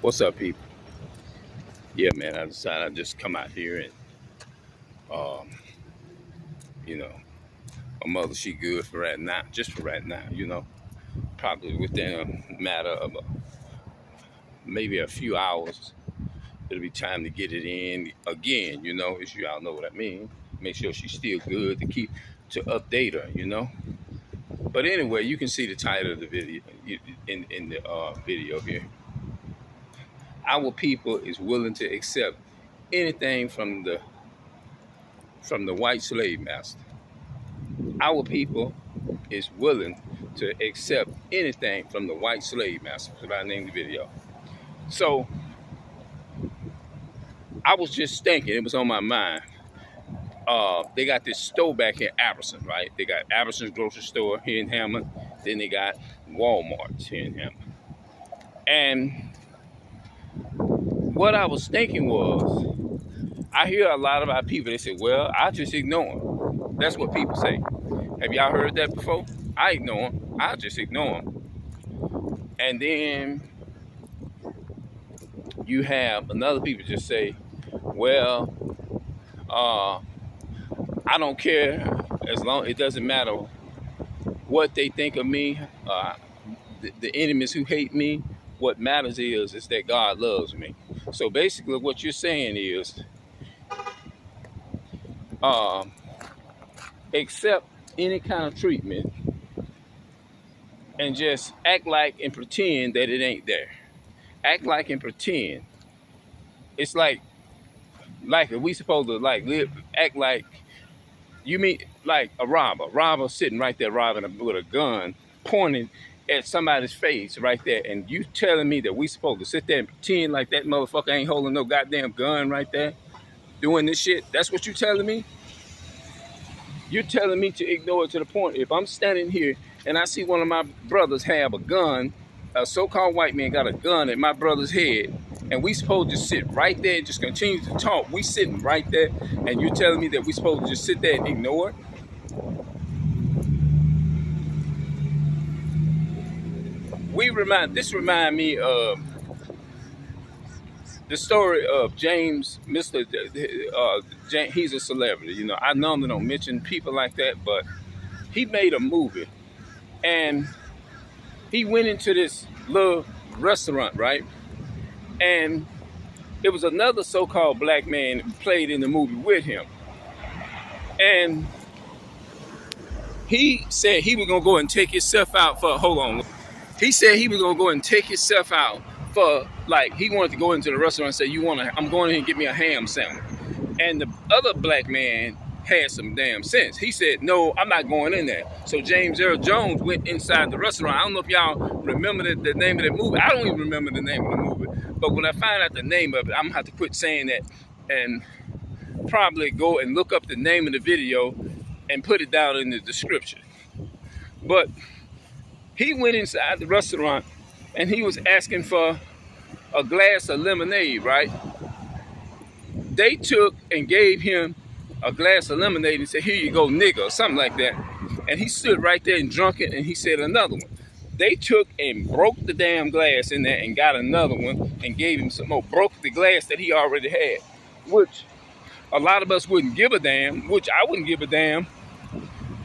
What's up, people? Yeah, man, I decided I'd just come out here and, um, you know, my mother, she good for right now, just for right now, probably within a matter of maybe a few hours, it'll be time to get it in again, as you all know what I mean. Make sure she's still good to update her. But anyway, you can see the title of the video in the video here. Our people is willing to accept anything from the white slave master. Our people is willing to accept anything from the white slave master. That's what I named the video. So I was just thinking, it was on my mind. They got this store back in Albertson, right? They got Albertson's grocery store here in Hammond. Then they got Walmart's here in Hammond. And what I was thinking was, I hear a lot of our people, they say, well, I just ignore them. That's what people say. Have y'all heard that before? I ignore them. I just ignore them. And then you have another people just say, well, I don't care as long, it doesn't matter what they think of me, the enemies who hate me. What matters is that God loves me. So basically what you're saying is, accept any kind of treatment and just act like and pretend that it ain't there. Act like and pretend. It's like if we supposed to act like, you mean like a robber sitting right there robbing with a gun pointing at somebody's face right there, and you telling me that we supposed to sit there and pretend like that motherfucker ain't holding no goddamn gun right there doing this shit? That's what you telling me? You're telling me to ignore it to the point, if I'm standing here and I see one of my brothers have a gun, a so-called white man got a gun at my brother's head, and we supposed to sit right there and just continue to talk. We sitting right there, and you're telling me that we supposed to just sit there and ignore it? This remind me of the story of James, James. He's a celebrity. I normally don't mention people like that, but he made a movie, and he went into this little restaurant, right? And it was another so-called black man who played in the movie with him. And he said he was going to go and take himself out for, hold on. He said he was going to go and take himself out for, he wanted to go into the restaurant and say, I'm going in and get me a ham sandwich. And the other black man had some damn sense. He said, no, I'm not going in there. So James Earl Jones went inside the restaurant. I don't know if y'all remember the name of that movie. I don't even remember the name of the movie. But when I find out the name of it, I'm going to have to quit saying that and probably go and look up the name of the video and put it down in the description. But he went inside the restaurant and he was asking for a glass of lemonade, right? They took and gave him a glass of lemonade and said, here you go, nigga, or something like that. And he stood right there and drunk it, and he said another one. They took and broke the damn glass in there and got another one and gave him some more. Broke the glass that he already had, which a lot of us wouldn't give a damn, which I wouldn't give a damn.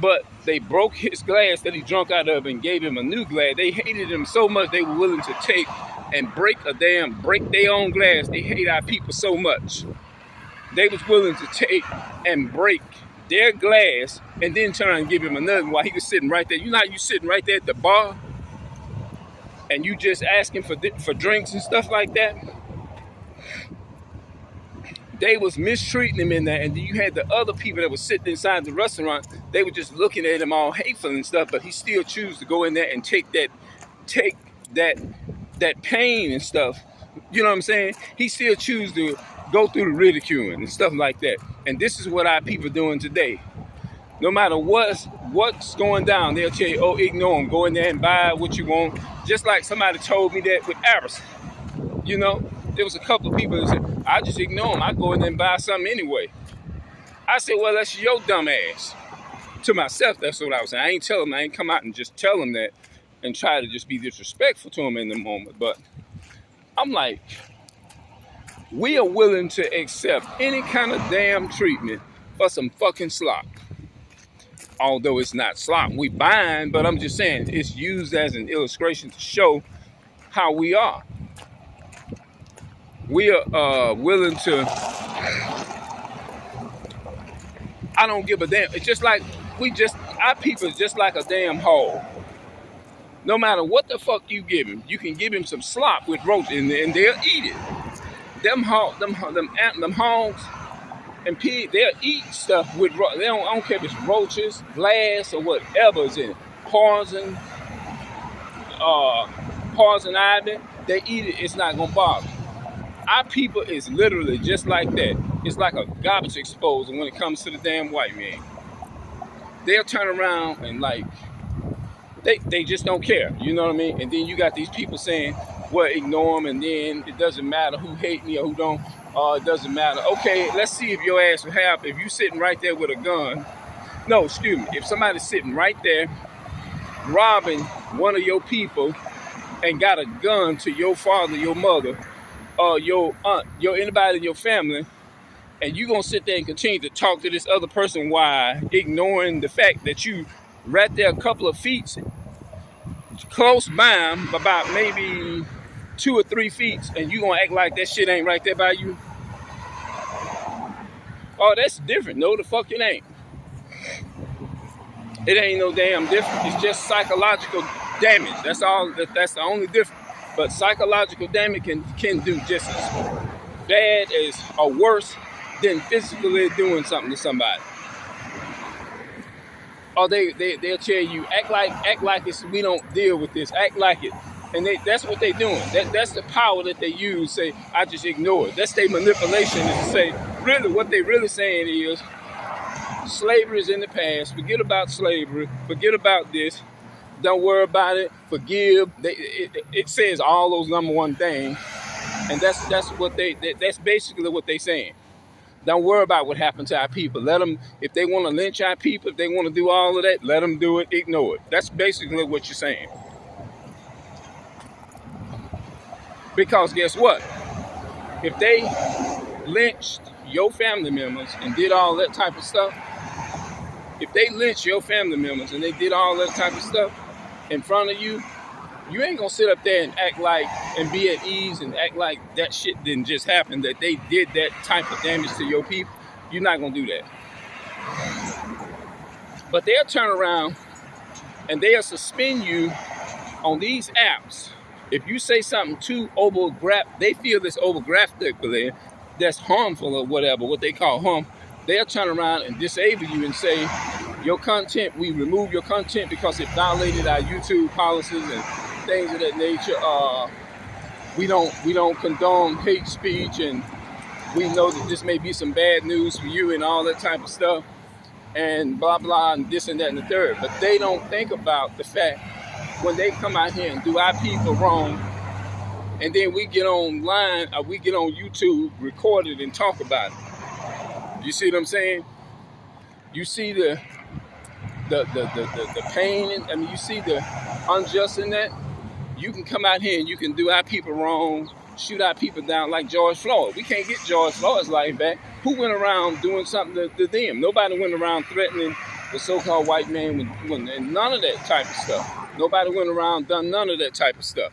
But they broke his glass that he drunk out of and gave him a new glass. They hated him so much they were willing to take and break their own glass. They hate our people so much. They was willing to take and break their glass and then turn and give him another while he was sitting right there. You know how you sitting right there at the bar and you just asking for drinks and stuff like that? They was mistreating him in there, and then you had the other people that was sitting inside the restaurant. They were just looking at him all hateful and stuff, but he still chose to go in there and take that pain and stuff. You know what I'm saying? He still choose to go through the ridiculing and stuff like that. And this is what our people are doing today. No matter what's going down, they'll tell you, oh, ignore them. Go in there and buy what you want. Just like somebody told me that with Albertson. There was a couple of people that said, I just ignore them. I go in there and buy something anyway. I said, well, that's your dumb ass. To myself, that's what I was saying. I ain't come out and just tell them that and try to just be disrespectful to them in the moment. But I'm like, we are willing to accept any kind of damn treatment for some fucking slop. Although it's not slop, we buying, but I'm just saying it's used as an illustration to show how we are. We are willing to, I don't give a damn. It's just like our people is just like a damn hog. No matter what the fuck you give him, you can give him some slop with roach in there and they'll eat it. Them hogs and pigs, they'll eat stuff with roach. I don't care if it's roaches, glass, or whatever is in it. Poison ivy, they eat it, it's not gonna bother. Our people is literally just like that. It's like a garbage disposal when it comes to the damn white man. They'll turn around and like, they just don't care, you know what I mean? And then you got these people saying, well, ignore them, and then it doesn't matter who hate me or who don't, it doesn't matter. Okay, let's see if your ass will have, if you sitting right there with a gun, no, excuse me, if somebody's sitting right there robbing one of your people and got a gun to your father, your mother, your aunt, anybody in your family, and you gonna sit there and continue to talk to this other person while ignoring the fact that you right there a couple of feet close by him, about maybe 2 or 3 feet, and you gonna act like that shit ain't right there by you? Oh, that's different. No, the fuck it ain't. It ain't no damn different. It's just psychological damage. That's all. That's the only difference. But psychological damage can do just as bad as or worse than physically doing something to somebody. Or they'll tell you, act like it's, we don't deal with this, act like it. And that's what they're doing. That's the power that they use. Say, I just ignore it. That's their manipulation, is to say, really, what they really saying is, slavery is in the past. Forget about slavery. Forget about this. Don't worry about it. Forgive. It says all those number one things, and that's basically what they're saying. Don't worry about what happened to our people. Let them, if they want to lynch our people, if they want to do all of that, let them do it. Ignore it. That's basically what you're saying. Because guess what? If they lynched your family members and did all that type of stuff, if they lynched your family members and they did all that type of stuff in front of you, you ain't gonna sit up there and act like and be at ease and act like that shit didn't just happen, that they did that type of damage to your people. You're not gonna do that. But they'll turn around and they'll suspend you on these apps. If you say something too overgraphic, they feel this overgraphically, that's harmful or whatever, what they call harm, they'll turn around and disable you and say, your content, we remove your content because it violated our YouTube policies and things of that nature. We don't condone hate speech, and we know that this may be some bad news for you and all that type of stuff, and blah blah and this and that and the third. But they don't think about the fact when they come out here and do our people wrong, and then we get online or we get on YouTube, record it and talk about it. You see what I'm saying? You see the pain, I mean, you see the unjust in that. You can come out here and you can do our people wrong, shoot our people down like George Floyd. We can't get George Floyd's life back. Who went around doing something to them? Nobody went around threatening the so-called white man and none of that type of stuff. Nobody went around done none of that type of stuff.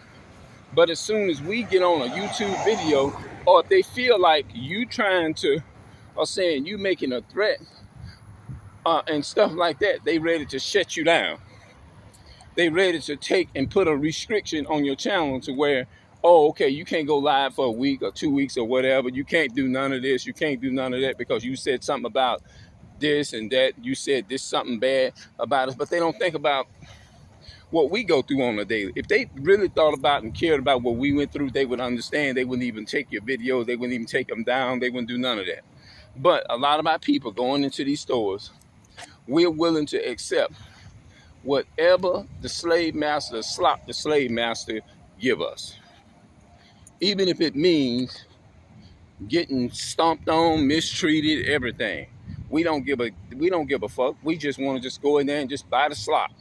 But as soon as we get on a YouTube video, or if they feel like you trying to, or saying you making a threat, and stuff like that, they ready to shut you down. They ready to take and put a restriction on your channel to where, oh, okay, you can't go live for a week or 2 weeks or whatever. You can't do none of this. You can't do none of that because you said something about this and that. You said this something bad about us. But they don't think about what we go through on a daily. If they really thought about and cared about what we went through, they would understand. They wouldn't even take your videos. They wouldn't even take them down. They wouldn't do none of that. But a lot of our people going into these stores, we're willing to accept whatever the slave master, the slop the slave master give us. Even if it means getting stomped on, mistreated, everything. We don't give a fuck. We just want to just go in there and just buy the slop.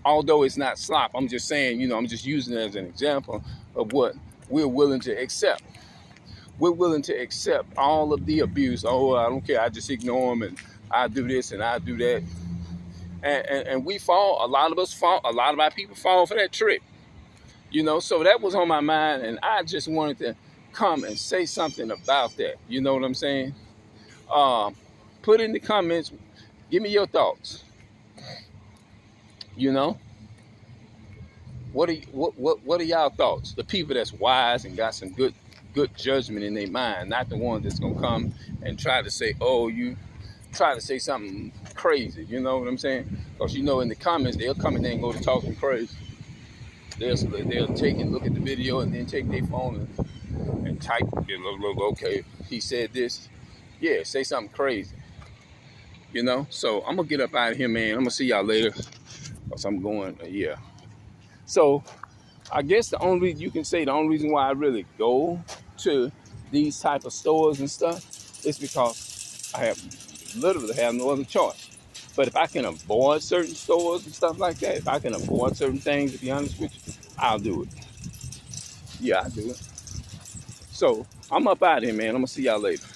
Although it's not slop, I'm just saying, I'm just using it as an example of what we're willing to accept. We're willing to accept all of the abuse. Oh, I don't care. I just ignore them, and I do this and I do that. And we fall. A lot of us fall. A lot of our people fall for that trick. So that was on my mind, and I just wanted to come and say something about that. You know what I'm saying? Put in the comments. Give me your thoughts. You know, what are y'all thoughts? The people that's wise and got some good judgment in their mind, not the one that's gonna come and try to say, oh, you try to say something crazy. You know what I'm saying? Because in the comments they'll come in there and go to talking crazy. They'll take and look at the video and then take their phone and type, okay, he said this. Yeah, say something crazy. So I'm gonna get up out of here, man. I'm gonna see y'all later. Because I'm going, yeah. So I guess the only reason why I really go to these type of stores and stuff is because I literally have no other choice. But if I can avoid certain stores and stuff like that, if I can avoid certain things, to be honest with you, I'll do it. Yeah, I'll do it. So I'm up out of here, man. I'm gonna see y'all later.